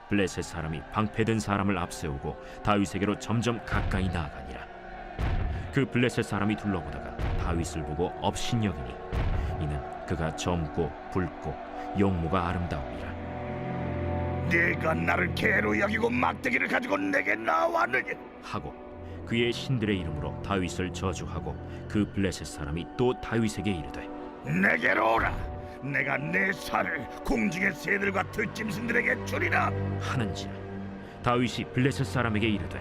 블레셋 사람이 방패든 사람을 앞세우고 다윗에게로 점점 가까이 나아가니라. 그 블레셋 사람이 둘러보다가 다윗을 보고 업신여기니 이는 그가 젊고 붉고 용모가 아름다움이라. 네가 나를 개로 여기고 막대기를 가지고 내게 나왔느냐 하고 그의 신들의 이름으로 다윗을 저주하고 그 블레셋 사람이 또 다윗에게 이르되 내게로 오라. 내가 내 살을 공중의 새들과 들짐승들에게 주리라. 하는지라. 다윗이 블레셋 사람에게 이르되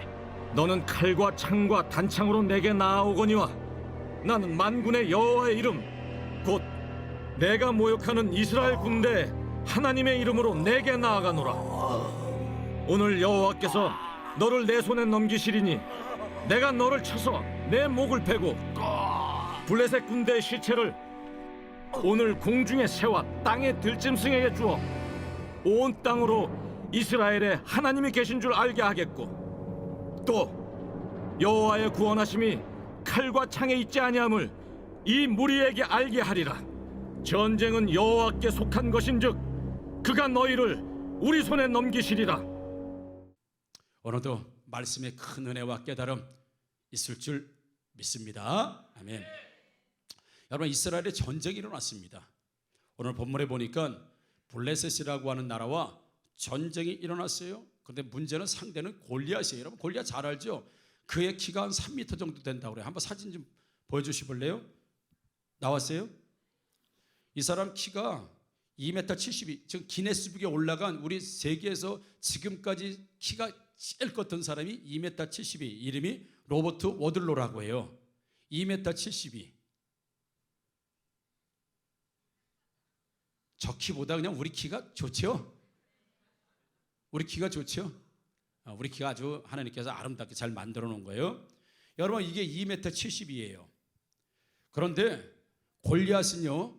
너는 칼과 창과 단창으로 내게 나아오거니와 나는 만군의 여호와의 이름 곧 내가 모욕하는 이스라엘 군대 하나님의 이름으로 내게 나아가노라. 오늘 여호와께서 너를 내 손에 넘기시리니 내가 너를 쳐서 내 목을 베고 블레셋 군대의 시체를 오늘 공중의 새와 땅의 들짐승에게 주어 온 땅으로 이스라엘에 하나님이 계신 줄 알게 하겠고 또 여호와의 구원하심이 칼과 창에 있지 아니함을 이 무리에게 알게 하리라. 전쟁은 여호와께 속한 것인즉 그가 너희를 우리 손에 넘기시리라. 오늘도 말씀에 큰 은혜와 깨달음 있을 줄 믿습니다. 아멘. 여러분, 이스라엘에 전쟁이 일어났습니다. 오늘 본문에 보니까 블레셋이라고 하는 나라와 전쟁이 일어났어요. 그런데 문제는 상대는 골리앗이에요. 여러분, 골리앗 잘 알죠? 그의 키가 한 3m 정도 된다고 그래요. 한번 사진 좀 보여주시볼래요? 나왔어요? 이 사람 키가 2m 72, 지금 기네스북에 올라간 우리 세계에서 지금까지 키가 제일 컸던 사람이 2m 72, 이름이 로버트 워들로라고 해요. 2m 72. 저 키보다 그냥 우리 키가 좋죠? 우리 키가 좋죠? 우리 키가 아주 하나님께서 아름답게 잘 만들어 놓은 거예요. 여러분, 이게 2m 70이에요. 그런데 골리앗은요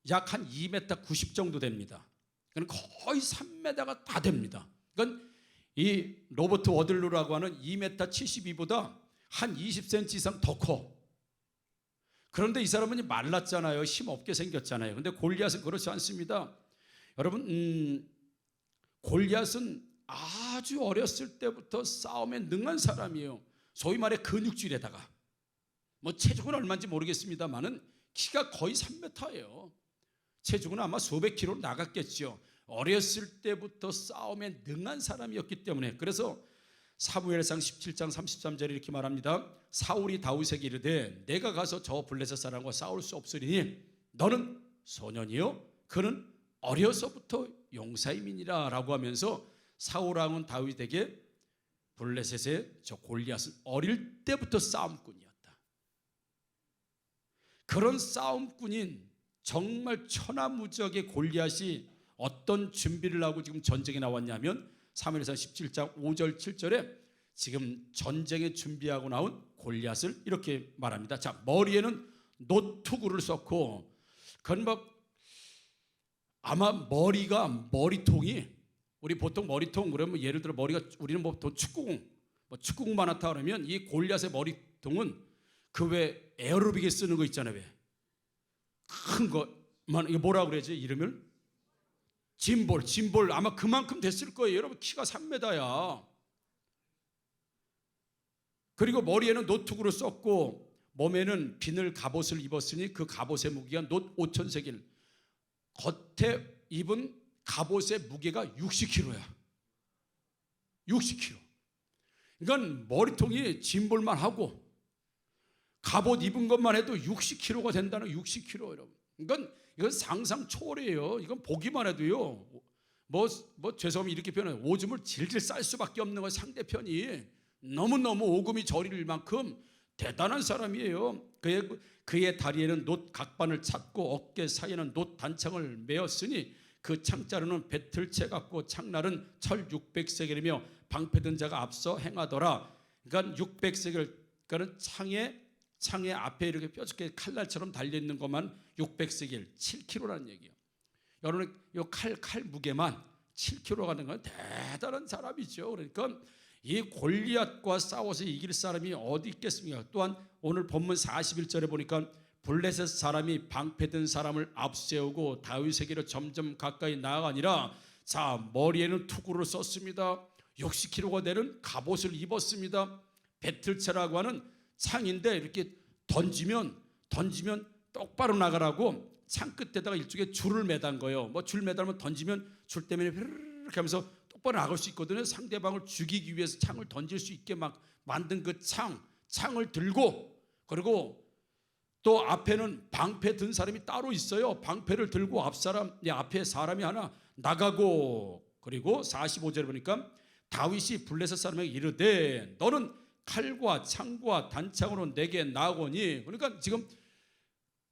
약 한 2m 90 정도 됩니다. 그러니까 거의 3m가 다 됩니다. 그러니까 이 로버트 워들루라고 하는 2m 72보다 한 20cm 이상 더 커. 그런데 이 사람은 말랐잖아요. 힘없게 생겼잖아요. 그런데 골리앗은 그렇지 않습니다. 여러분, 골리앗은 아주 어렸을 때부터 싸움에 능한 사람이에요. 소위 말해 근육질에다가 뭐 체중은 얼마인지 모르겠습니다만은 키가 거의 3m예요. 체중은 아마 수백 킬로 나갔겠죠. 어렸을 때부터 싸움에 능한 사람이었기 때문에. 그래서 사무엘상 17장 33절에 이렇게 말합니다. 사울이 다윗에게 이르되 내가 가서 저 블레셋 사람과 싸울 수 없으리니 너는 소년이요 그는 어려서부터 용사임이니라 라고 하면서 사울 왕은 다윗에게 블레셋의 저 골리앗은 어릴 때부터 싸움꾼이었다. 그런 싸움꾼인 정말 천하무적의 골리앗이 어떤 준비를 하고 지금 전쟁에 나왔냐면 사무엘상 17장 5절 7절에 지금 전쟁에 준비하고 나온 골리앗을 이렇게 말합니다. 자, 머리에는 노투구를 썼고 그건 막 아마 머리통이 우리 보통 머리통 그러면 예를 들어 머리가 우리는 뭐 축구공만 하다 그러면 이 골리앗의 머리통은 그 왜 에어로빅에 쓰는 거 있잖아요. 왜 큰 것만 이거 뭐라 그러지 이름을? 짐볼 아마 그만큼 됐을 거예요. 여러분 키가 3m야. 그리고 머리에는 노투구를 썼고 몸에는 비늘 갑옷을 입었으니 그 갑옷의 무게가 놋 5,000세겔. 겉에 입은 갑옷의 무게가 60kg야. 60kg. 그러니까 머리통이 짐볼만 하고 갑옷 입은 것만 해도 60kg가 된다는 60kg 여러분. 이건 상상 초월이에요. 이건 보기만 해도요. 뭐 죄송하면 이렇게 표현해요. 오줌을 질질 쌀 수밖에 없는 거 상대편이 너무너무 오금이 저릴 만큼 대단한 사람이에요. 그의 다리에는 놋 각반을 찼고 어깨 사이에는 놋 단창을 메었으니 그 창자루는 배틀채 같고 창날은 철 600세겔이며 방패든 자가 앞서 행하더라. 그러니까 600세겔 그러니까 창의 앞에 이렇게 뾰족하게 칼날처럼 달려있는 것만 600세겔 7kg라는 얘기예요. 여러분 이 칼 무게만 7kg가 되는 건 대단한 사람이죠. 그러니까 이 골리앗과 싸워서 이길 사람이 어디 있겠습니까? 또한 오늘 본문 41절에 보니까 블레셋 사람이 방패든 사람을 앞세우고 다윗에게로 점점 가까이 나아가니라. 자, 머리에는 투구를 썼습니다. 60kg가 되는 갑옷을 입었습니다. 배틀체라고 하는 창인데 이렇게 던지면 똑바로 나가라고 창 끝에다가 일종의 줄을 매단 거예요. 뭐 줄 매달면 던지면 줄 때문에 이렇게 하면서 똑바로 나갈 수 있거든요. 상대방을 죽이기 위해서 창을 던질 수 있게 막 만든 그 창을 들고, 그리고 또 앞에는 방패 든 사람이 따로 있어요. 방패를 들고 앞에 사람이 하나 나가고, 그리고 45절에 보니까 다윗이 블레셋 사람에게 이르되 너는 칼과 창과 단창으로 내게 나아오니. 그러니까 지금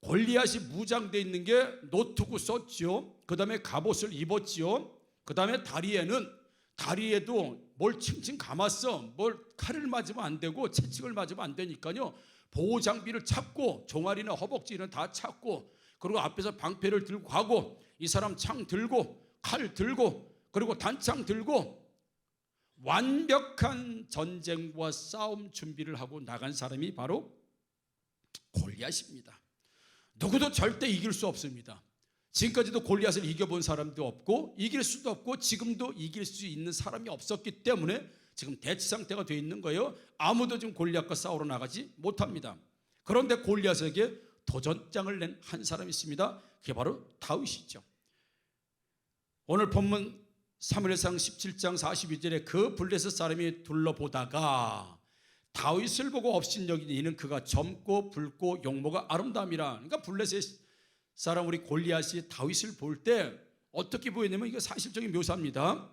골리앗이 무장되어 있는 게 노트구 썼지요. 그 다음에 갑옷을 입었지요. 그 다음에 다리에도 뭘 칭칭 감았어. 뭘 칼을 맞으면 안 되고 채찍을 맞으면 안 되니까요. 보호 장비를 찾고 종아리나 허벅지는 다 찾고, 그리고 앞에서 방패를 들고 가고, 이 사람 창 들고 칼 들고 그리고 단창 들고 완벽한 전쟁과 싸움 준비를 하고 나간 사람이 바로 골리앗입니다. 누구도 절대 이길 수 없습니다. 지금까지도 골리앗을 이겨본 사람도 없고 이길 수도 없고 지금도 이길 수 있는 사람이 없었기 때문에 지금 대치 상태가 되어 있는 거예요. 아무도 지금 골리앗과 싸우러 나가지 못합니다. 그런데 골리앗에게 도전장을 낸 한 사람이 있습니다. 그게 바로 다윗이죠. 오늘 본문 사무엘상 17장 42절에 그 블레셋 사람이 둘러보다가 다윗을 보고 업신여기니 이는 그가 젊고 붉고 용모가 아름다움이라. 그러니까 블레셋 사람 우리 골리앗이 다윗을 볼 때 어떻게 보였냐면, 이게 사실적인 묘사입니다.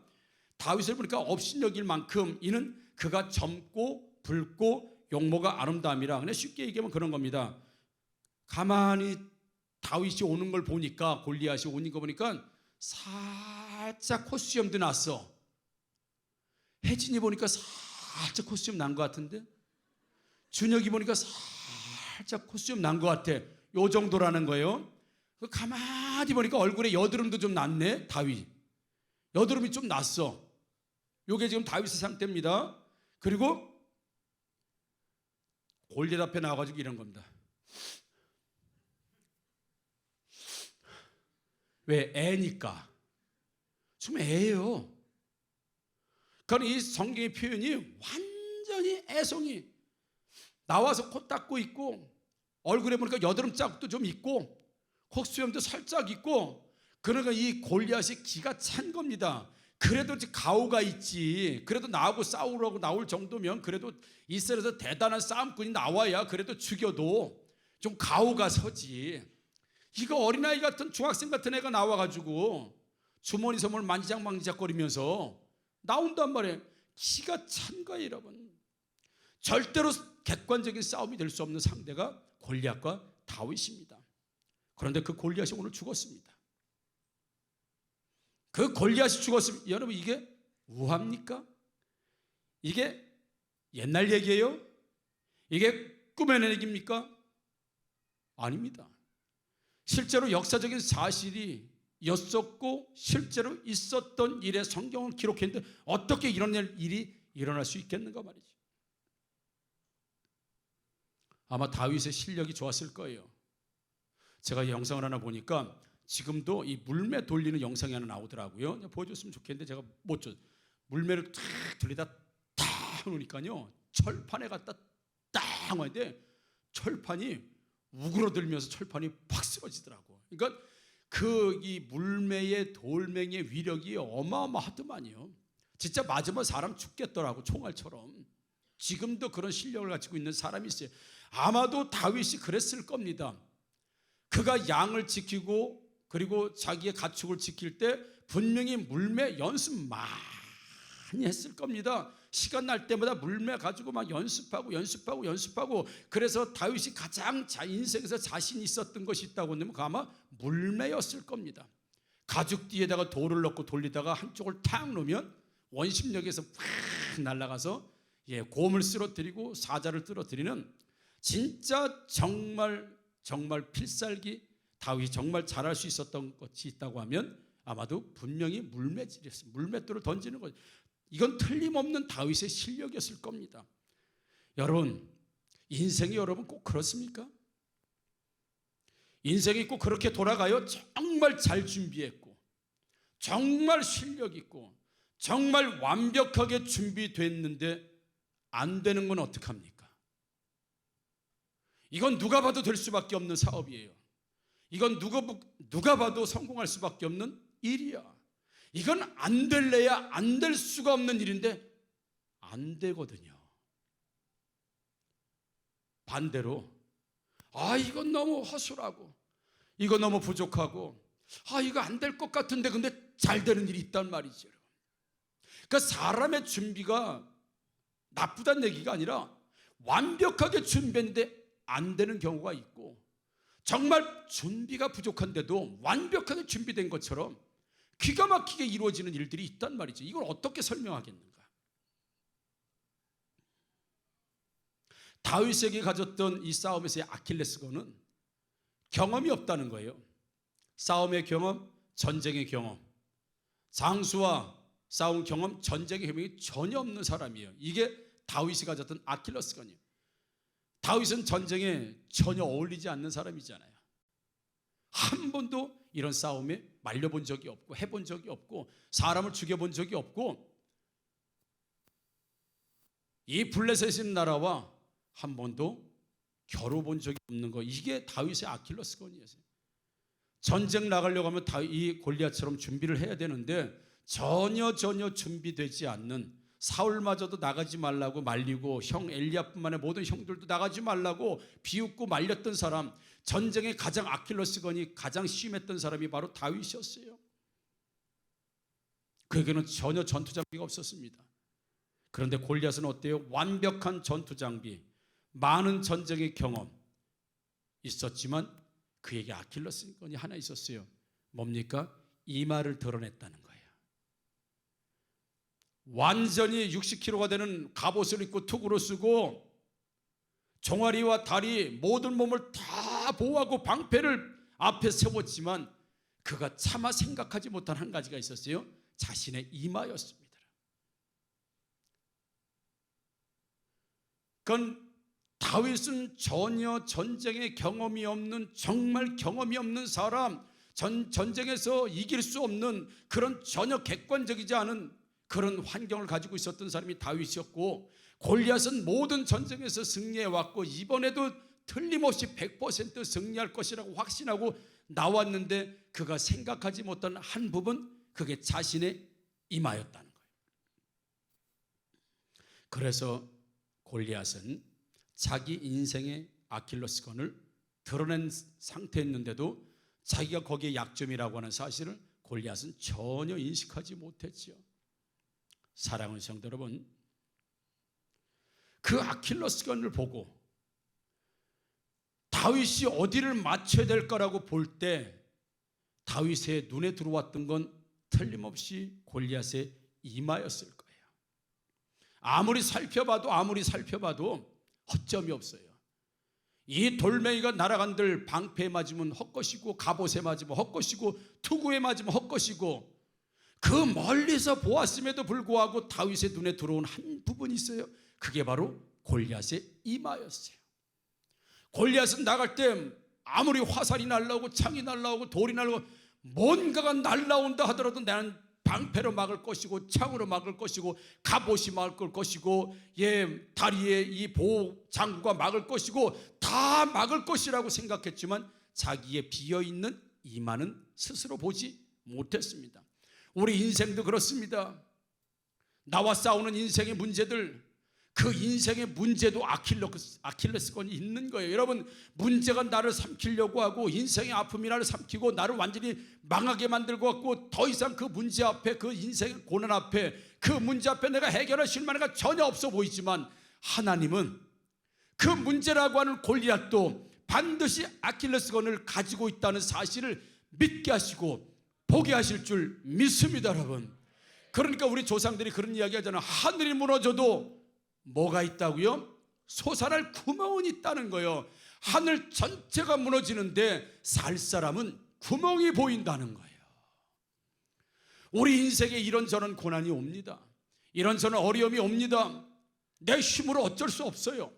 다윗을 보니까 업신여길 만큼 이는 그가 젊고 붉고 용모가 아름다움이라. 그냥 쉽게 얘기하면 그런 겁니다. 가만히 다윗이 오는 걸 보니까, 골리앗이 오는 거 보니까 살짝 콧수염도 났어. 혜진이 보니까 살짝 콧수염 난 것 같은데, 준혁이 보니까 살짝 콧수염 난 것 같아. 요 정도라는 거예요. 가만히 보니까 얼굴에 여드름도 좀 났네. 다윗 여드름이 좀 났어. 요게 지금 다윗의 상태입니다. 그리고 골리앗 앞에 나와가지고 이런 겁니다. 왜? 애니까. 지금 애예요. 그러니까 이 성경의 표현이 완전히 애송이. 나와서 코 닦고 있고, 얼굴에 보니까 여드름 자국도 좀 있고, 콧수염도 살짝 있고, 그러니까 이 골리앗이 기가 찬 겁니다. 그래도 가오가 있지. 그래도 나하고 싸우려고 나올 정도면 그래도 이스라엘에서 대단한 싸움꾼이 나와야 그래도 죽여도 좀 가오가 서지. 이거 어린아이 같은 중학생 같은 애가 나와가지고 주머니 선물 만지작거리면서 나온단 말이에요. 기가 찬 거예요, 여러분. 절대로 객관적인 싸움이 될 수 없는 상대가 골리앗과 다윗입니다. 그런데 그 골리앗이 오늘 죽었습니다. 그 골리앗이 죽었으면, 여러분 이게 우화입니까? 이게 옛날 얘기예요? 이게 꿈의 얘기입니까? 아닙니다. 실제로 역사적인 사실이 였었고 실제로 있었던 일에 성경을 기록했는데 어떻게 이런 일이 일어날 수 있겠는가 말이죠. 아마 다윗의 실력이 좋았을 거예요. 제가 영상을 하나 보니까 지금도 이 물매 돌리는 영상이 하나 나오더라고요. 보여줬으면 좋겠는데 제가 못 줘. 물매를 탁 돌리다 탁 놓으니까요, 철판에 갖다 딱 하는데 철판이 우그러들면서 철판이 팍 쓰러지더라고. 그러니까 그 이 물매의 돌멩이의 위력이 어마어마하더만요. 진짜 맞으면 사람 죽겠더라고, 총알처럼. 지금도 그런 실력을 가지고 있는 사람이 있어요. 아마도 다윗이 그랬을 겁니다. 그가 양을 지키고 그리고 자기의 가축을 지킬 때 분명히 물매 연습 많이 했을 겁니다. 시간 날 때마다 물매 가지고 막 연습하고 그래서 다윗이 가장 인생에서 자신 있었던 것이 있다고 하면 그 아마 물매였을 겁니다. 가죽 뒤에다가 돌을 넣고 돌리다가 한쪽을 탁 놓으면 원심력에서 팍 날아가서 곰을 쓰러뜨리고 사자를 쓰러뜨리는 진짜 정말 필살기, 다윗이 정말 잘할 수 있었던 것이 있다고 하면 아마도 분명히 물매질이었어요. 물맷돌을 던지는 거죠. 이건 틀림없는 다윗의 실력이었을 겁니다. 여러분, 인생이 여러분 꼭 그렇습니까? 인생이 꼭 그렇게 돌아가요? 정말 잘 준비했고 정말 실력 있고 정말 완벽하게 준비됐는데 안 되는 건 어떡합니까? 이건 누가 봐도 될 수밖에 없는 사업이에요. 이건 누가 봐도 성공할 수밖에 없는 일이야. 이건 안 될래야 안 될 수가 없는 일인데 안 되거든요. 반대로 이건 너무 허술하고 이거 너무 부족하고 이거 안 될 것 같은데 근데 잘 되는 일이 있단 말이죠. 그러니까 사람의 준비가 나쁘다는 얘기가 아니라 완벽하게 준비했는데 안 되는 경우가 있고 정말 준비가 부족한데도 완벽하게 준비된 것처럼 기가 막히게 이루어지는 일들이 있단 말이죠. 이걸 어떻게 설명하겠는가? 다윗에게 가졌던 이 싸움에서의 아킬레스건은 경험이 없다는 거예요. 싸움의 경험, 전쟁의 경험, 장수와 싸운 경험, 전쟁의 경험이 전혀 없는 사람이에요. 이게 다윗이 가졌던 아킬레스건이에요. 다윗은 전쟁에 전혀 어울리지 않는 사람이잖아요. 한 번도 이런 싸움에 말려본 적이 없고 해본 적이 없고 사람을 죽여본 적이 없고 이 블레셋인 나라와 한 번도 겨뤄본 적이 없는 거, 이게 다윗의 아킬레스건이었어요. 전쟁 나가려고 하면 이 골리앗처럼 준비를 해야 되는데 전혀 준비되지 않는, 사울마저도 나가지 말라고 말리고 형 엘리압뿐만의 모든 형들도 나가지 말라고 비웃고 말렸던 사람, 전쟁의 가장 아킬레스건이 가장 심했던 사람이 바로 다윗이었어요. 그에게는 전혀 전투 장비가 없었습니다. 그런데 골리앗은 어때요? 완벽한 전투 장비, 많은 전쟁의 경험 있었지만 그에게 아킬레스건이 하나 있었어요. 뭡니까? 이마를 드러냈다는 거예요. 완전히 60kg가 되는 갑옷을 입고 투구로 쓰고 종아리와 다리 모든 몸을 다 보호하고 방패를 앞에 세웠지만 그가 차마 생각하지 못한 한 가지가 있었어요. 자신의 이마였습니다. 그건 다윗은 전혀 전쟁의 경험이 없는, 정말 경험이 없는 사람, 전쟁에서 이길 수 없는 그런 전혀 객관적이지 않은 그런 환경을 가지고 있었던 사람이 다윗이었고, 골리앗은 모든 전쟁에서 승리해왔고 이번에도 틀림없이 100% 승리할 것이라고 확신하고 나왔는데 그가 생각하지 못한 한 부분, 그게 자신의 이마였다는 거예요. 그래서 골리앗은 자기 인생의 아킬레스건을 드러낸 상태였는데도 자기가 거기에 약점이라고 하는 사실을 골리앗은 전혀 인식하지 못했죠. 사랑하는 성도 여러분, 그 아킬레스건을 보고 다윗이 어디를 맞춰야 될까라고 볼 때 다윗의 눈에 들어왔던 건 틀림없이 골리앗의 이마였을 거예요. 아무리 살펴봐도 허점이 없어요. 이 돌멩이가 날아간들 방패에 맞으면 헛것이고 갑옷에 맞으면 헛것이고 투구에 맞으면 헛것이고, 그 멀리서 보았음에도 불구하고 다윗의 눈에 들어온 한 부분이 있어요. 그게 바로 골리앗의 이마였어요. 골리앗은 나갈 때 아무리 화살이 날라오고 창이 날라오고 돌이 날라오고 뭔가가 날라온다 하더라도 나는 방패로 막을 것이고 창으로 막을 것이고 갑옷이 막을 것이고 다리에 이 보호 장구가 막을 것이고 다 막을 것이라고 생각했지만 자기의 비어있는 이마는 스스로 보지 못했습니다. 우리 인생도 그렇습니다. 나와 싸우는 인생의 문제들, 그 인생의 문제도 아킬레스건이 있는 거예요. 여러분, 문제가 나를 삼키려고 하고 인생의 아픔이 나를 삼키고 나를 완전히 망하게 만들고 갖고 더 이상 그 문제 앞에, 그 인생의 고난 앞에, 그 문제 앞에 내가 해결할 실마리가 전혀 없어 보이지만 하나님은 그 문제라고 하는 골리앗도 반드시 아킬레스건을 가지고 있다는 사실을 믿게 하시고 보게 하실 줄 믿습니다, 여러분. 그러니까 우리 조상들이 그런 이야기 하잖아요. 하늘이 무너져도 뭐가 있다고요? 솟아날 구멍은 있다는 거예요. 하늘 전체가 무너지는데 살 사람은 구멍이 보인다는 거예요. 우리 인생에 이런저런 고난이 옵니다. 이런저런 어려움이 옵니다. 내 힘으로 어쩔 수 없어요.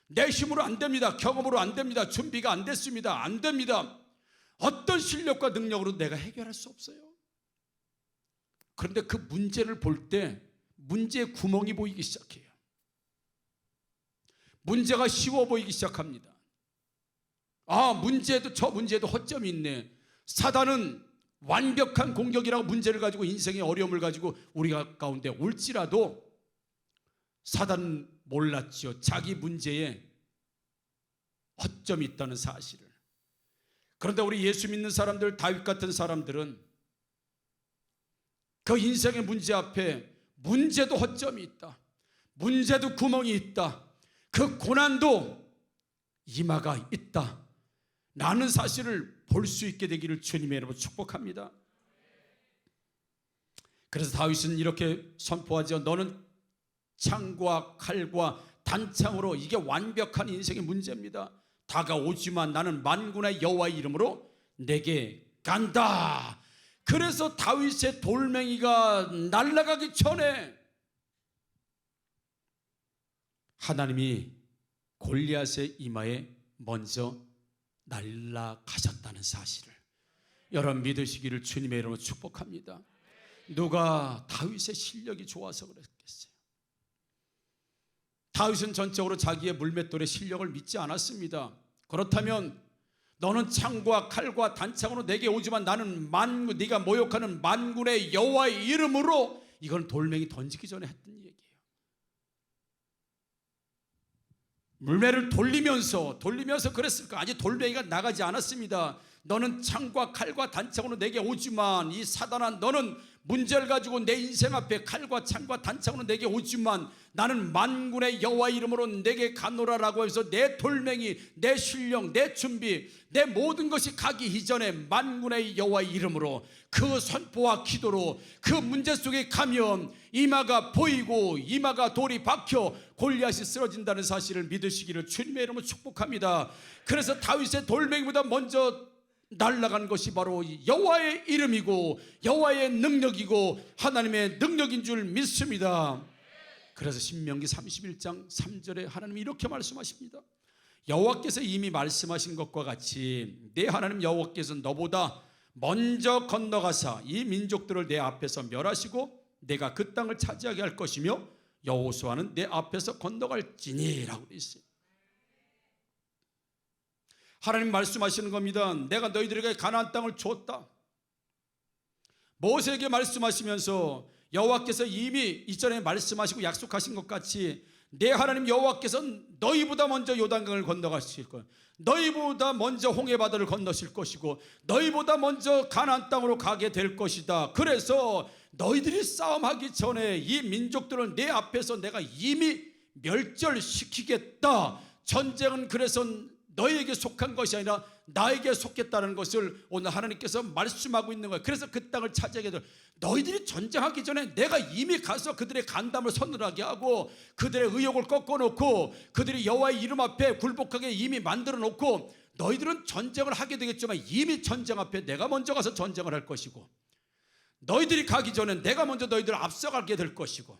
내 힘으로 안 됩니다. 경험으로 안 됩니다. 준비가 안 됐습니다. 안 됩니다. 어떤 실력과 능력으로 내가 해결할 수 없어요. 그런데 그 문제를 볼 때 문제의 구멍이 보이기 시작해요. 문제가 쉬워 보이기 시작합니다. 아, 문제도 저 문제도 허점이 있네. 사단은 완벽한 공격이라고 문제를 가지고 인생의 어려움을 가지고 우리가 가운데 올지라도 사단은 몰랐죠. 자기 문제에 허점이 있다는 사실을. 그런데 우리 예수 믿는 사람들, 다윗 같은 사람들은 그 인생의 문제 앞에 문제도 허점이 있다. 문제도 구멍이 있다. 그 고난도 이마가 있다. 라는 사실을 볼 수 있게 되기를 주님의 이름으로 축복합니다. 그래서 다윗은 이렇게 선포하죠. 너는 창과 칼과 단창으로, 이게 완벽한 인생의 문제입니다. 다가오지만 나는 만군의 여호와의 이름으로 내게 간다. 그래서 다윗의 돌멩이가 날아가기 전에 하나님이 골리앗의 이마에 먼저 날아가셨다는 사실을 여러분 믿으시기를 주님의 이름으로 축복합니다. 누가 다윗의 실력이 좋아서 그랬겠어요? 다윗은 전적으로 자기의 물맷돌의 실력을 믿지 않았습니다. 그렇다면 너는 창과 칼과 단창으로 내게 오지만 나는 네가 모욕하는 만군의 여호와의 이름으로, 이건 돌멩이 던지기 전에 했던 얘기예요. 물매를 돌리면서 그랬을까? 아직 돌멩이가 나가지 않았습니다. 너는 창과 칼과 단창으로 내게 오지만, 이 사단아, 너는 문제를 가지고 내 인생 앞에 칼과 창과 단창으로 내게 오지만 나는 만군의 여호와 이름으로 내게 가노라라고 해서 내 돌멩이, 내 실력, 내 준비, 내 모든 것이 가기 이전에 만군의 여호와 이름으로 그 선포와 기도로 그 문제 속에 가면 이마가 보이고 이마가 돌이 박혀 골리앗이 쓰러진다는 사실을 믿으시기를 주님의 이름으로 축복합니다. 그래서 다윗의 돌멩이보다 먼저 날아간 것이 바로 여호와의 이름이고 여호와의 능력이고 하나님의 능력인 줄 믿습니다. 그래서 신명기 31장 3절에 하나님이 이렇게 말씀하십니다. 여호와께서 이미 말씀하신 것과 같이 내 하나님 여호와께서 너보다 먼저 건너가사 이 민족들을 내 앞에서 멸하시고 내가 그 땅을 차지하게 할 것이며 여호수아는 내 앞에서 건너갈지니 라고 있어요. 하나님 말씀하시는 겁니다. 내가 너희들에게 가나안 땅을 줬다. 모세에게 말씀하시면서 여호와께서 이미 이전에 말씀하시고 약속하신 것 같이 내 하나님 여호와께서 너희보다 먼저 요단강을 건너가실 거예요. 너희보다 먼저 홍해바다를 건너실 것이고 너희보다 먼저 가나안 땅으로 가게 될 것이다. 그래서 너희들이 싸움하기 전에 이 민족들을 내 앞에서 내가 이미 멸절시키겠다. 전쟁은 그래서 너희에게 속한 것이 아니라 나에게 속했다는 것을 오늘 하나님께서 말씀하고 있는 거예요. 그래서 그 땅을 차지하게 될, 너희들이 전쟁하기 전에 내가 이미 가서 그들의 간담을 서늘하게 하고 그들의 의욕을 꺾어놓고 그들이 여호와의 이름 앞에 굴복하게 이미 만들어 놓고 너희들은 전쟁을 하게 되겠지만 이미 전쟁 앞에 내가 먼저 가서 전쟁을 할 것이고 너희들이 가기 전에 내가 먼저 너희들을 앞서가게 될 것이고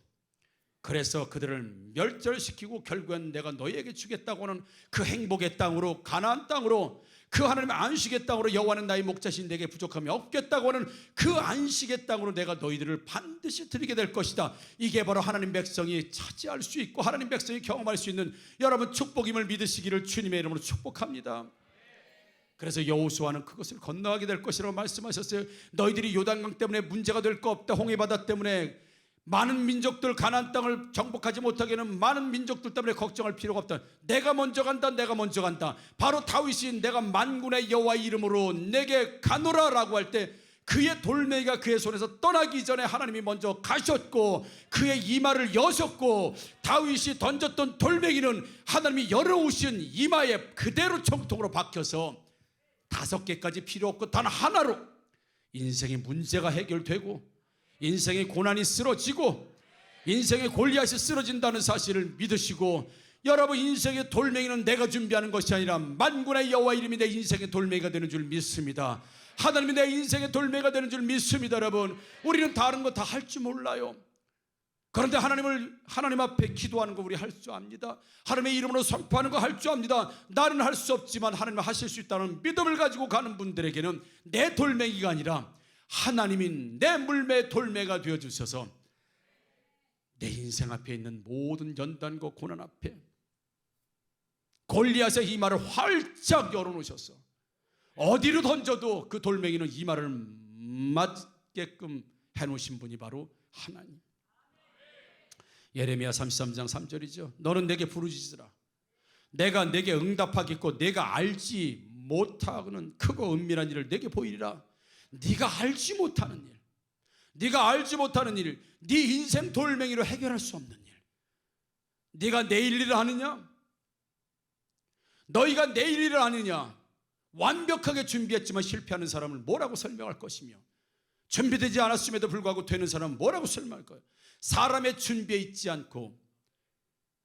그래서 그들을 멸절시키고 결국엔 내가 너희에게 주겠다고 하는 그 행복의 땅으로 가나안 땅으로 그 하나님의 안식의 땅으로 여호와는 나의 목자신 내게 부족함이 없겠다고 하는 그 안식의 땅으로 내가 너희들을 반드시 드리게 될 것이다. 이게 바로 하나님 백성이 차지할 수 있고 하나님 백성이 경험할 수 있는 여러분 축복임을 믿으시기를 주님의 이름으로 축복합니다. 그래서 여호수아는 그것을 건너가게 될 것이라고 말씀하셨어요. 너희들이 요단강 때문에 문제가 될 거 없다. 홍해바다 때문에 많은 민족들 가나안 땅을 정복하지 못하게는 많은 민족들 때문에 걱정할 필요가 없다. 내가 먼저 간다. 내가 먼저 간다. 바로 다윗이 내가 만군의 여호와의 이름으로 내게 가노라라고 할 때 그의 돌멩이가 그의 손에서 떠나기 전에 하나님이 먼저 가셨고 그의 이마를 여셨고 다윗이 던졌던 돌멩이는 하나님이 열어오신 이마에 그대로 정통으로 박혀서 5개까지 필요 없고 단 하나로 인생의 문제가 해결되고 인생의 고난이 쓰러지고 인생의 골리앗이 쓰러진다는 사실을 믿으시고 여러분 인생의 돌멩이는 내가 준비하는 것이 아니라 만군의 여호와 이름이 내 인생의 돌멩이가 되는 줄 믿습니다. 하나님이 내 인생의 돌멩이가 되는 줄 믿습니다. 여러분 우리는 다른 거 다 할 줄 몰라요. 그런데 하나님 앞에 기도하는 거 우리 할 줄 압니다. 하나님의 이름으로 선포하는 거 할 줄 압니다. 나는 할 수 없지만 하나님 하실 수 있다는 믿음을 가지고 가는 분들에게는 내 돌멩이가 아니라 하나님이 내 물매 돌매가 되어 주셔서 내 인생 앞에 있는 모든 연단과 고난 앞에 골리앗의 이마를 활짝 열어놓으셔서 어디로 던져도 그 돌멩이는 이마를 맞게끔 해놓으신 분이 바로 하나님. 예레미야 33장 3절이죠. 너는 내게 부르짖으라. 내가 내게 응답하겠고 내가 알지 못하고는 크고 은밀한 일을 내게 보이리라. 네가 알지 못하는 일, 네가 알지 못하는 일, 네 인생 돌멩이로 해결할 수 없는 일. 네가 내일 일을 하느냐? 너희가 내일 일을 하느냐? 완벽하게 준비했지만 실패하는 사람을 뭐라고 설명할 것이며, 준비되지 않았음에도 불구하고 되는 사람은 뭐라고 설명할 거예요? 사람의 준비에 있지 않고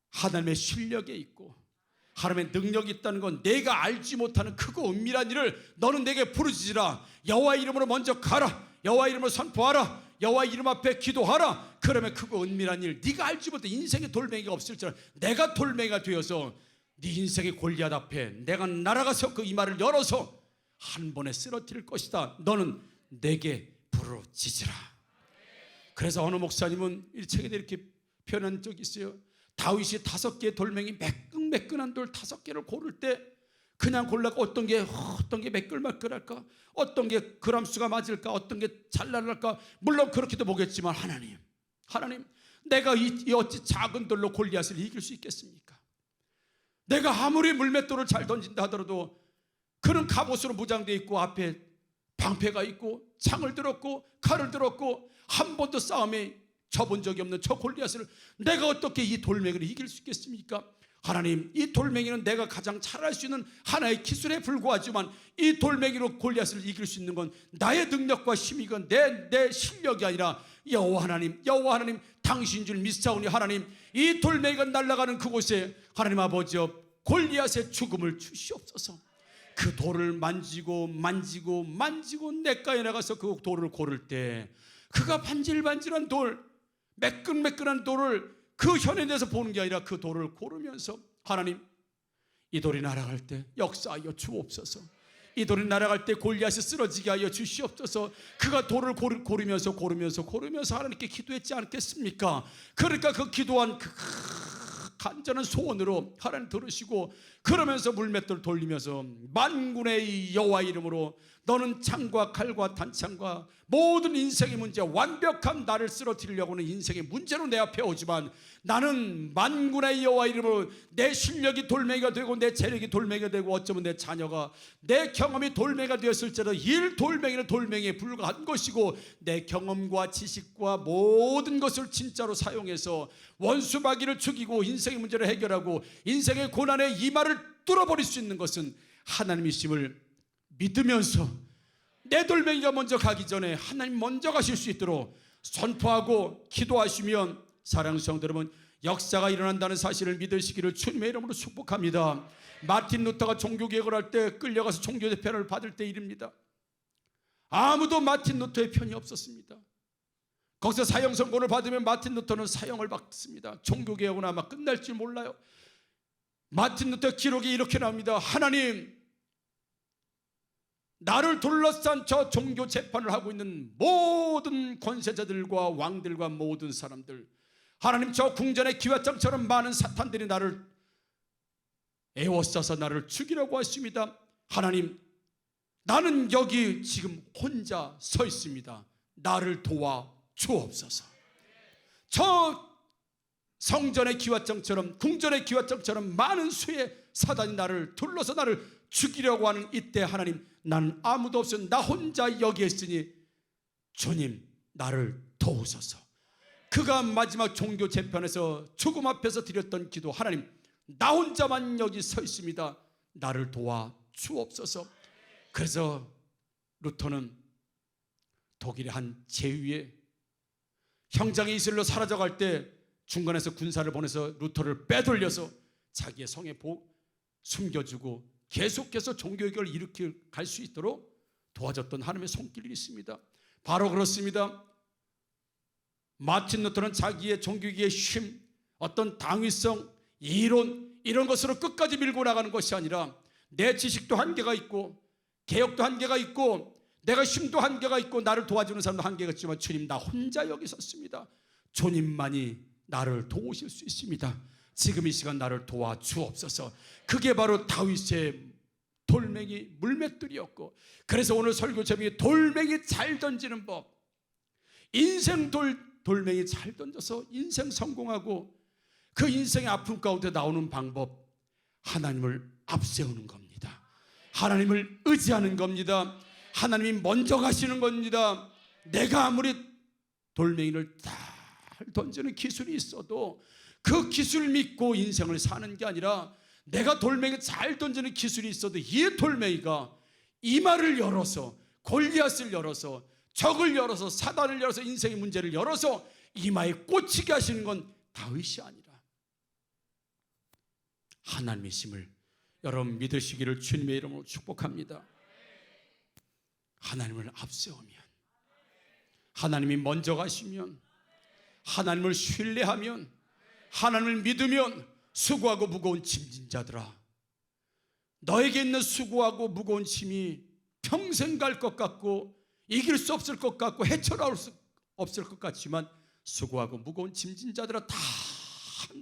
하나님의 실력에 있고 하나님의 능력이 있다는 건 내가 알지 못하는 크고 은밀한 일을 너는 내게 부르짖으라. 여호와의 이름으로 먼저 가라. 여호와의 이름으로 선포하라. 여호와의 이름 앞에 기도하라. 그러면 크고 은밀한 일, 네가 알지 못해 인생에 돌멩이가 없을지라 내가 돌멩이가 되어서 네 인생의 골리앗 앞에 내가 날아가서 그 이마를 열어서 한 번에 쓰러뜨릴 것이다. 너는 내게 부르짖으라. 그래서 어느 목사님은 이 책에 이렇게 표현한 적이 있어요. 다윗이 5개의 돌멩이 매끈매끈한 돌 5개를 고를 때 그냥 골라가 어떤 게 매끌매끌할까, 어떤 게 그람수가 맞을까, 어떤 게 잘 날아갈까. 물론 그렇게도 보겠지만 하나님 내가 이 어찌 작은 돌로 골리앗을 이길 수 있겠습니까? 내가 아무리 물맷돌을 잘 던진다 하더라도 그는 갑옷으로 무장되어 있고 앞에 방패가 있고 창을 들었고 칼을 들었고 한 번도 싸움에 져본 적이 없는 저 골리앗을 내가 어떻게 이 돌멩이를 이길 수 있겠습니까? 하나님, 이 돌멩이는 내가 가장 잘할 수 있는 하나의 기술에 불과하지만 이 돌멩이로 골리앗을 이길 수 있는 건 나의 능력과 힘이건 내 실력이 아니라 여호와 하나님 당신 줄 믿사오니 하나님, 이 돌멩이가 날아가는 그곳에 하나님 아버지여 골리앗의 죽음을 주시옵소서. 그 돌을 만지고 내가에 나가서 그 돌을 고를 때 그가 반질반질한 돌, 매끈매끈한 돌을 그 현현에서 보는 게 아니라 그 돌을 고르면서 하나님, 이 돌이 날아갈 때 역사하여 주옵소서. 이 돌이 날아갈 때 골리앗이 쓰러지게 하여 주시옵소서. 그가 돌을 고르면서 하나님께 기도했지 않겠습니까? 그러니까 그 기도한 그 간절한 소원으로 하나님 들으시고 그러면서 물맷돌 돌리면서 만군의 여호와 이름으로 너는 창과 칼과 단창과 모든 인생의 문제, 완벽한 나를 쓰러뜨리려고 하는 인생의 문제로 내 앞에 오지만 나는 만군의 여호와 이름으로 내 실력이 돌멩이가 되고 내 재력이 돌멩이가 되고 어쩌면 내 자녀가 내 경험이 돌멩이가 되었을지라도 일 돌멩이는 돌멩이에 불과한 것이고 내 경험과 지식과 모든 것을 진짜로 사용해서 원수마귀를 죽이고 인생의 문제를 해결하고 인생의 고난의 이마를 뚫어버릴 수 있는 것은 하나님이심을 믿으면서 내 돌멩이가 먼저 가기 전에 하나님 먼저 가실 수 있도록 선포하고 기도하시면 사랑하는 성도 여러분, 역사가 일어난다는 사실을 믿으시기를 주님의 이름으로 축복합니다. 마틴 루터가 종교개혁을 할 때 끌려가서 종교대표를 받을 때 일입니다. 아무도 마틴 루터의 편이 없었습니다. 거기서 사형 선고를 받으면 마틴 루터는 사형을 받습니다. 종교개혁은 아마 끝날 줄 몰라요. 마틴 루터 기록이 이렇게 나옵니다. 하나님, 나를 둘러싼 저 종교 재판을 하고 있는 모든 권세자들과 왕들과 모든 사람들, 하나님, 저 궁전의 기와장처럼 많은 사탄들이 나를 애워싸서 나를 죽이려고 하십니다. 하나님, 나는 여기 지금 혼자 서 있습니다. 나를 도와 주옵소서. 저 성전의 기와장처럼, 궁전의 기와장처럼 많은 수의 사단이 나를 둘러서 나를 죽이려고 하는 이때 하나님, 나는 아무도 없어 나 혼자 여기에 있으니 주님, 나를 도우소서. 그가 마지막 종교 재판에서 죽음 앞에서 드렸던 기도, 하나님, 나 혼자만 여기 서 있습니다. 나를 도와 주옵소서. 그래서 루터는 독일의 한 제위에 형장의 이슬로 사라져갈 때 중간에서 군사를 보내서 루터를 빼돌려서 자기의 성에 숨겨주고 계속해서 종교개혁을 일으켜 갈 수 있도록 도와줬던 하나님의 손길이 있습니다. 바로 그렇습니다. 마틴 루터는 자기의 종교개혁의 힘, 어떤 당위성, 이론 이런 것으로 끝까지 밀고 나가는 것이 아니라 내 지식도 한계가 있고 개혁도 한계가 있고 내가 힘도 한계가 있고 나를 도와주는 사람도 한계가 있지만 주님 나 혼자 여기 섰습니다. 주님만이 나를 도우실 수 있습니다. 지금 이 시간 나를 도와주옵소서. 그게 바로 다윗의 돌멩이 물맷돌이었고, 그래서 오늘 설교 제목이 돌멩이 잘 던지는 법. 인생 돌멩이 잘 던져서 인생 성공하고 그 인생의 아픔 가운데 나오는 방법, 하나님을 앞세우는 겁니다. 하나님을 의지하는 겁니다. 하나님이 먼저 가시는 겁니다. 내가 아무리 돌멩이를 잘 던지는 기술이 있어도 그 기술 믿고 인생을 사는 게 아니라, 내가 돌멩이 잘 던지는 기술이 있어도 이 돌멩이가 이마를 열어서, 골리앗을 열어서, 적을 열어서, 사단을 열어서, 인생의 문제를 열어서 이마에 꽂히게 하시는 건 다윗이 아니라 하나님이심을 여러분 믿으시기를 주님의 이름으로 축복합니다. 하나님을 앞세우면, 하나님이 먼저 가시면, 하나님을 신뢰하면, 하나님을 믿으면, 수고하고 무거운 짐진 자들아, 너에게 있는 수고하고 무거운 짐이 평생 갈 것 같고 이길 수 없을 것 같고 헤쳐나올 수 없을 것 같지만, 수고하고 무거운 짐진 자들아 다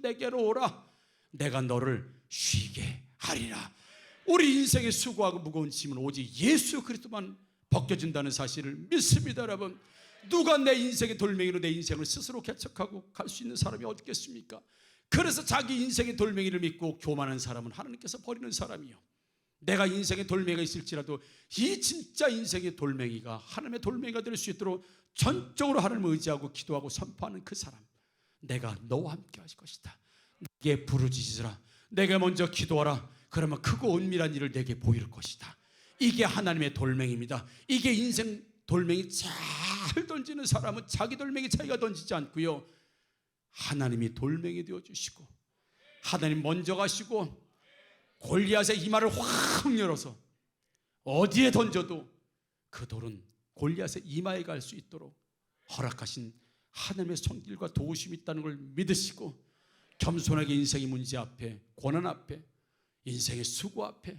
내게로 오라. 내가 너를 쉬게 하리라. 우리 인생의 수고하고 무거운 짐은 오직 예수 그리스도만 벗겨진다는 사실을 믿습니다. 여러분, 누가 내 인생의 돌멩이로 내 인생을 스스로 개척하고 갈 수 있는 사람이 어디 있겠습니까? 그래서 자기 인생의 돌멩이를 믿고 교만한 사람은 하나님께서 버리는 사람이요, 내가 인생의 돌멩이가 있을지라도 이 진짜 인생의 돌멩이가 하나님의 돌멩이가 될 수 있도록 전적으로 하나님을 의지하고 기도하고 선포하는 그 사람, 내가 너와 함께 하실 것이다. 내게 부르짖으라. 내가 먼저 기도하라. 그러면 크고 은밀한 일을 내게 보일 것이다. 이게 하나님의 돌멩이입니다. 이게 인생 돌멩이 잘 던지는 사람은 자기 돌멩이 자기가 던지지 않고요, 하나님이 돌멩이 되어주시고, 하나님 먼저 가시고, 골리앗의 이마를 확 열어서 어디에 던져도 그 돌은 골리앗의 이마에 갈 수 있도록 허락하신 하나님의 손길과 도우심이 있다는 걸 믿으시고, 겸손하게 인생의 문제 앞에, 고난 앞에, 인생의 수고 앞에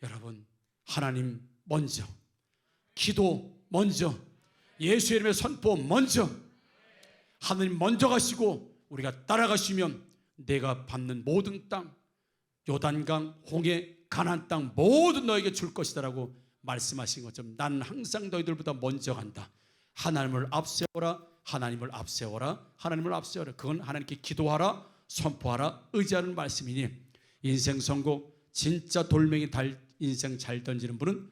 여러분 하나님 먼저, 기도 먼저, 예수의 이름의 선포 먼저, 하나님 먼저 가시고 우리가 따라가시면 내가 밟는 모든 땅, 요단강, 홍해, 가나안 땅 모든 너에게 줄 것이다라고 말씀하신 것처럼 나는 항상 너희들보다 먼저 간다. 하나님을 앞세워라. 하나님을 앞세워라. 하나님을 앞세워라. 그건 하나님께 기도하라, 선포하라, 의지하는 말씀이니, 인생 선곡 진짜 돌멩이 인생 잘 던지는 분은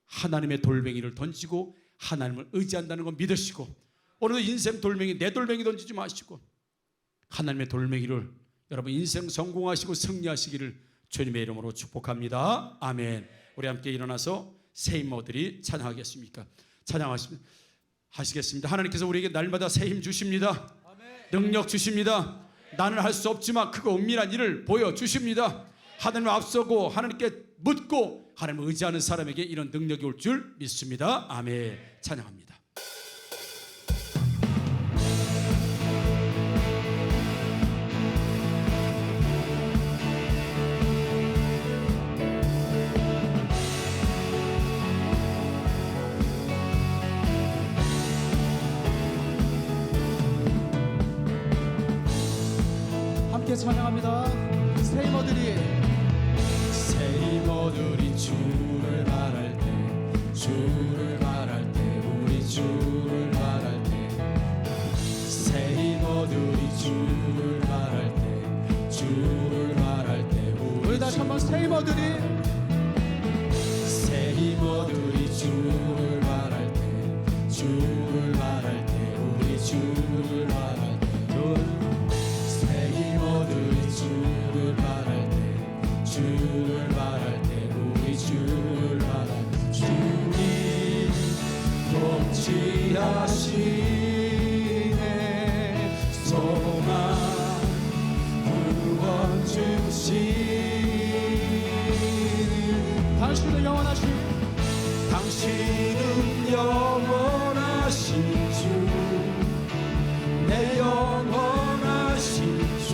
하나님의 돌멩이를 던지고 하나님을 의지한다는 거 믿으시고, 오늘도 인생 돌멩이, 내 돌멩이 던지지 마시고 하나님의 돌멩이를 여러분 인생 성공하시고 승리하시기를 주님의 이름으로 축복합니다. 아멘. 우리 함께 일어나서 새 힘모들이 찬양하겠습니까? 찬양하시겠습니다. 하나님께서 우리에게 날마다 새 힘 주십니다. 능력 주십니다. 나는 할 수 없지만 크고 은밀한 일을 보여주십니다. 하나님을 앞서고 하나님께 묻고 하나님을 의지하는 사람에게 이런 능력이 올 줄 믿습니다. 아멘. 찬양합니다. 함께 찬양합니다. 새 힘어들이 주를 바랄 때, 주를 바랄 때, 우리 주를 바랄 때, 새 힘어들이 주를 바랄 때, 주를 바랄 때, 우리 다시 한번 새 힘어들이 주를 바랄 때, 주를 바랄 때, 우리 주를 바랄 때, 주를 바랄 때, 주를 바랄 때, 우리 주를 바랄 때, 주님 통치하시네, 소망 구원 주시는 당신은 영원하신, 당신은 영원하신 주, 내 영원하신 주,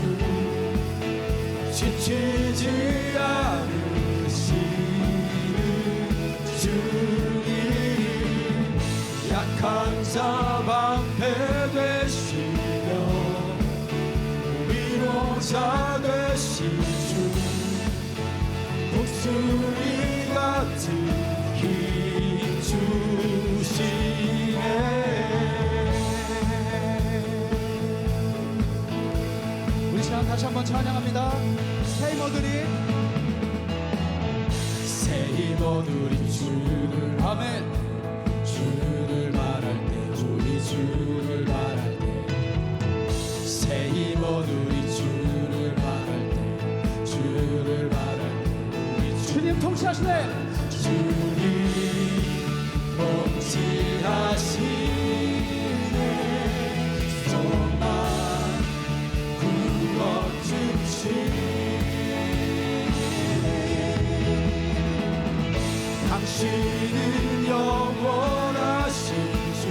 지치지 않으시는 주님, 약한 자 방패되시며 위로자 되신 주 목소리 같은 힘 주시네. 우리 시간 다시 한번 찬양합니다. 새 힘어들이 주를 아멘. 주를 말할 때 우리 주를 말할 때 새 힘어들이 주를 말할 때 주를 말할 때 우리 주님 통치하시네. 주님 통치하시네. 소망 구원 주시네. 당신은 영원하신 주,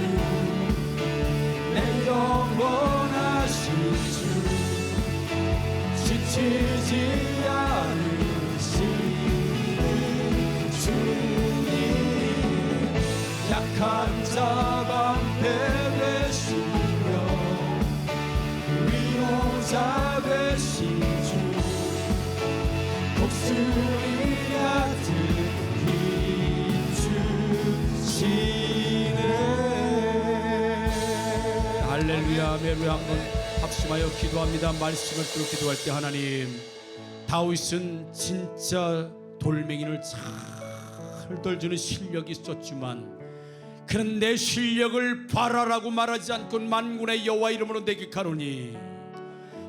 내 영원하신 주, 지치지 않으시는 주님. 약한 자 방패 되시며 위로자 되신 주 목소리 같은 할렐루야. 할렐루야. 한번 합심하여 기도합니다. 말씀을 들어 기도할 때 하나님, 다윗은 진짜 돌멩이를 잘 돌주는 실력이 있었지만 그는 내 실력을 봐라라고 말하지 않고 만군의 여호와 이름으로 내게 가노니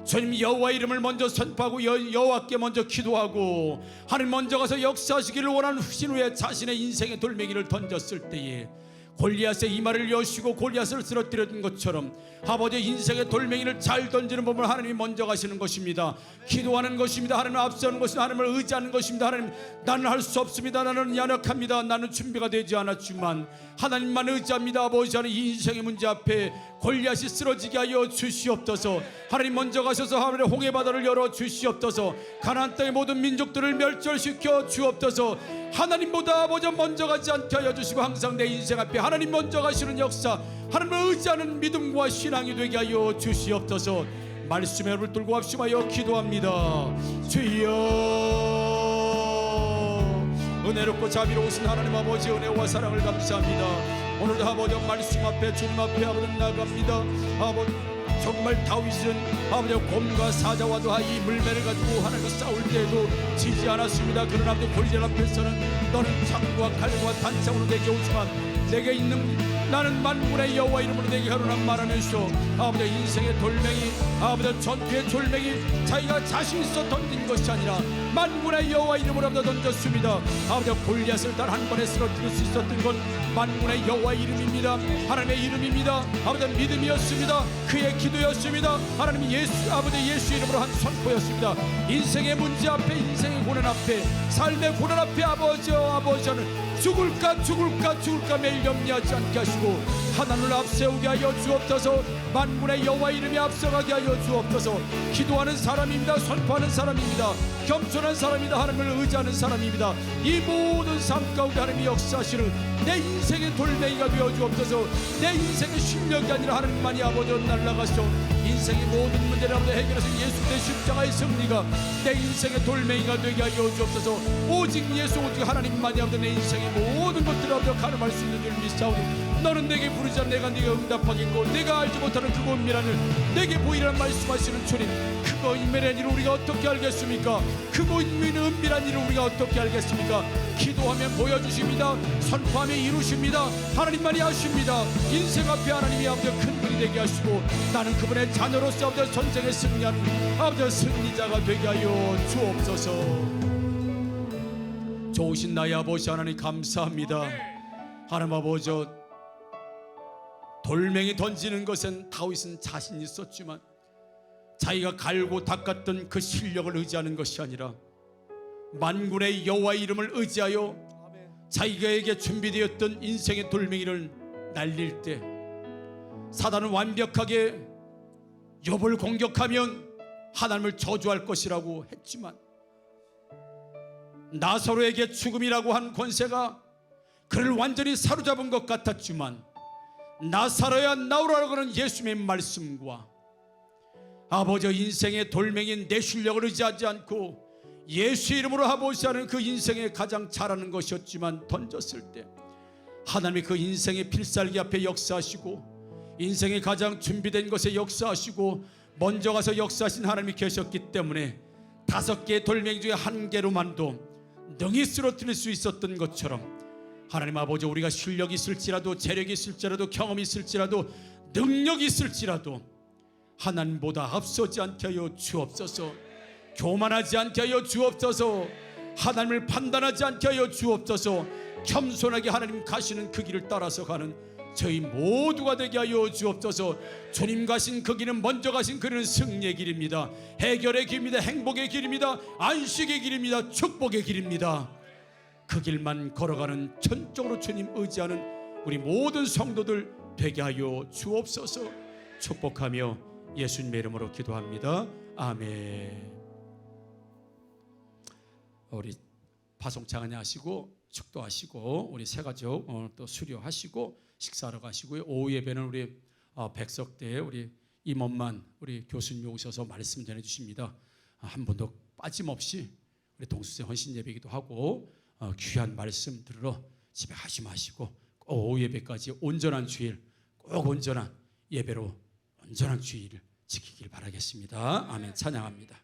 주님 여호와 이름을 먼저 선포하고 여호와께 먼저 기도하고 하나님 먼저 가서 역사하시기를 원하는 후신 후에 자신의 인생의 돌멩이를 던졌을 때에 골리앗의 이마를 여시고 골리앗을 쓰러뜨렸던 것처럼 아버지의 인생의 돌멩이를 잘 던지는 법을 하나님이 먼저 가시는 것입니다. 기도하는 것입니다. 하나님을 앞서는 것입니다. 하나님을 의지하는 것입니다. 하나님, 나는 할 수 없습니다. 나는 연약합니다. 나는 준비가 되지 않았지만 하나님만 의지합니다. 아버지, 하나님 이 인생의 문제 앞에 골리앗이 쓰러지게 하여 주시옵소서. 하나님 먼저 가셔서 하나님의 홍해 바다를 열어 주시옵소서. 가나안 땅의 모든 민족들을 멸절시켜 주옵소서. 하나님보다 아버지 먼저 가지 않게 하여 주시고 항상 내 인생 앞에 하나님 먼저 가시는 역사, 하나님을 의지하는 믿음과 신앙이 되게 하여 주시옵소서. 말씀의 를 들고 합심하여 기도합니다. 주여, 은혜롭고 자비로우신 하나님 아버지, 은혜와 사랑을 감사합니다. 오늘도 아버지 말씀 앞에 주님 앞에 아버지 나갑니다. 아버지 정말 다윗은 아버지 곰과 사자와도 이 물매를 가지고 하나님과 싸울 때에도 지지 않았습니다. 그러나 아버지 골리앗 앞에서는 너는 창과 칼과 단창으로 내게 오지만 내게 있는 나는 만군의 여호와 이름으로 내게 하노라 말하면서 아버지 인생의 돌멩이, 아버지 전투의 돌멩이 자기가 자신 있어 던진 것이 아니라 만군의 여호와 이름으로 던졌습니다. 아버지 골리앗을 단 한 번에 쓰러뜨릴 수 있었던 건 만군의 여호와 이름입니다. 하나님의 이름입니다. 아버지 믿음이었습니다. 그의 기도였습니다. 하나님 아버지 예수 이름으로 한 선포였습니다. 인생의 문제 앞에, 인생의 고난 앞에, 삶의 고난 앞에 아버지는 죽을까 매일 염려하지 않게 하시고 하나님을 앞세우게 하여 주옵소서. 만군의 여호와 이름이 앞서가게 하여 주옵소서. 기도하는 사람입니다. 선포하는 사람입니다. 겸손한 사람입니다. 하나님을 의지하는 사람입니다. 이 모든 삶 가운데 하나님이 역사하시는 내 인생의 돌멩이가 되어 주옵소서. 내 인생의 실력이 아니라 하나님만이 아버지로 날아가서 인생의 모든 문제를 해결하신 예수의 십자가의 승리가 내 인생의 돌멩이가 되게 하여 주옵소서. 오직 예수, 오직 하나님만이 아버지 내 인생의 모든 것들을 아버지 가늠할 수 있는 줄 믿사오니 너는 내게 부르자 내가 네가 응답하겠고 내가 알지 못하는 그 본미란을 내게 보이라는 말씀하시는 주님, 그거 인면한 일을 우리가 어떻게 알겠습니까? 그거 인면의 은밀한 일을 우리가 어떻게 알겠습니까? 기도하면 보여주십니다. 선포하면 이루십니다. 하나님만이 하십니다. 인생 앞에 하나님이 아버지 큰 분이 되게 하시고 나는 그분의 자녀로서 아버지 전쟁에 승리하는 아버지 승리자가 되게 하여 주옵소서. 좋으신 나의 아버지 하나님 감사합니다. 하나님 아버지, 돌멩이 던지는 것은 다윗은 자신 있었지만 자기가 갈고 닦았던 그 실력을 의지하는 것이 아니라 만군의 여호와 이름을 의지하여 자기에게 준비되었던 인생의 돌멩이를 날릴 때 사단은 완벽하게 욥을 공격하면 하나님을 저주할 것이라고 했지만 나사로에게 죽음이라고 한 권세가 그를 완전히 사로잡은 것 같았지만 나사로야 나오라고 하는 예수님의 말씀과 아버지 인생의 돌멩이인 내 실력을 의지하지 않고 예수 이름으로 아버지 하는 그 인생에 가장 잘하는 것이었지만 던졌을 때 하나님이 그 인생의 필살기 앞에 역사하시고 인생에 가장 준비된 것에 역사하시고 먼저 가서 역사하신 하나님이 계셨기 때문에 5개의 돌멩이 중에 1개로만도 능히 쓰러뜨릴 수 있었던 것처럼 하나님 아버지 우리가 실력이 있을지라도 재력이 있을지라도 경험이 있을지라도 능력이 있을지라도 하나님보다 앞서지 않게 하여 주옵소서. 교만하지 않게 하여 주옵소서. 하나님을 판단하지 않게 하여 주옵소서. 겸손하게 하나님 가시는 그 길을 따라서 가는 저희 모두가 되게 하여 주옵소서. 주님 가신 그 길은 먼저 가신 그 길은 승리의 길입니다. 해결의 길입니다. 행복의 길입니다. 안식의 길입니다. 축복의 길입니다. 그 길만 걸어가는 전적으로 주님 의지하는 우리 모든 성도들 되게 하여 주옵소서. 축복하며 예수님의 이름으로 기도합니다. 아멘. 우리 파송창안이 하시고 축도하시고 우리 새가족 오늘 또 수료하시고 식사하러 가시고요. 오후 예배는 우리 백석대 우리 임원만 우리 교수님 오셔서 말씀 전해주십니다. 한 번도 빠짐없이 우리 동수생 헌신 예배기도 하고 귀한 말씀 들으러 집에 가지 마시고 꼭 오후 예배까지 온전한 주일, 꼭 온전한 예배로 온전한 주일을 지키길 바라겠습니다. 아멘. 찬양합니다.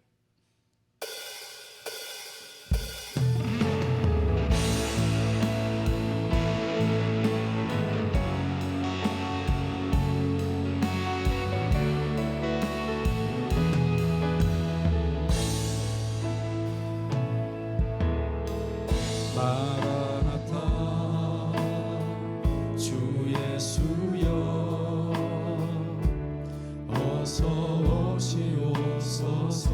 마라나타 주 예수여 어서 오시옵소서.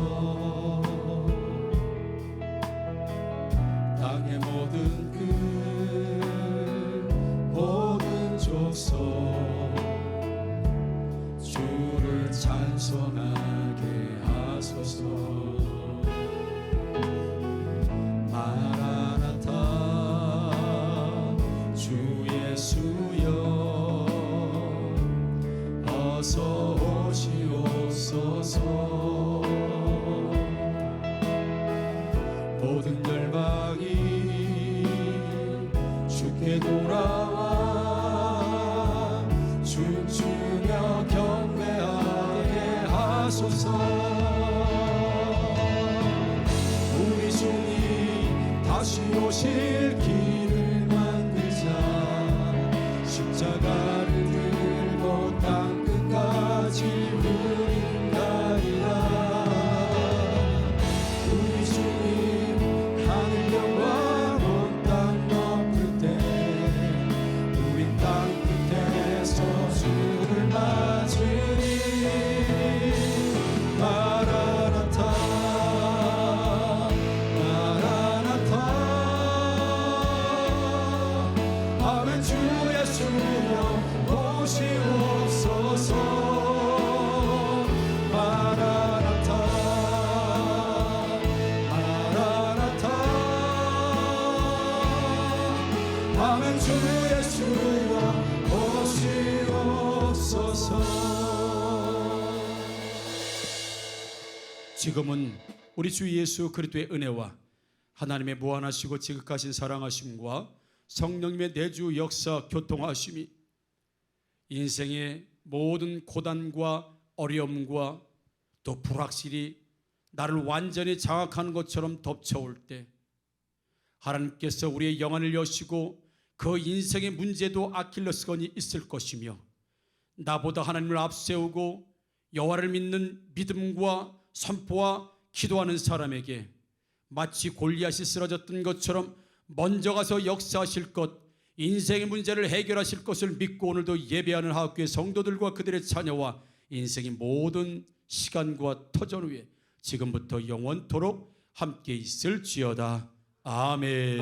땅의 모든 끝 모든 족속 주를 찬송하게 하소서. 마라나타 주 예수여 어서 오시옵소서. 모든 열방이 주께 돌아와 춤추며 경배하게 하소서. 우리 주님 다시 오실 길을 만들자. 십자가를 들고 땅 끝까지 우린 가리라. 우리 주님 하늘 영광 온 땅 넘을 때 우린 땅 끝에서 주를 맞으리. 마라나타 마라나타 아멘. 주 예수여 오시옵소서. 마라나타 마라나타 아멘. 주 예수여 오시옵소서. 지금은 우리 주 예수 그리스도의 은혜와 하나님의 무한하시고 지극하신 사랑하심과 성령님의 내주 역사 교통하심이 인생의 모든 고단과 어려움과 또 불확실히 나를 완전히 장악하는 것처럼 덮쳐올 때 하나님께서 우리의 영안을 여시고 그 인생의 문제도 아킬레스건이 있을 것이며 나보다 하나님을 앞세우고 여호와를 믿는 믿음과 선포와 기도하는 사람에게 마치 골리앗이 쓰러졌던 것처럼 먼저 가서 역사하실 것, 인생의 문제를 해결하실 것을 믿고 오늘도 예배하는 하학교의 성도들과 그들의 자녀와 인생의 모든 시간과 터전 위에 지금부터 영원토록 함께 있을지어다. 아멘.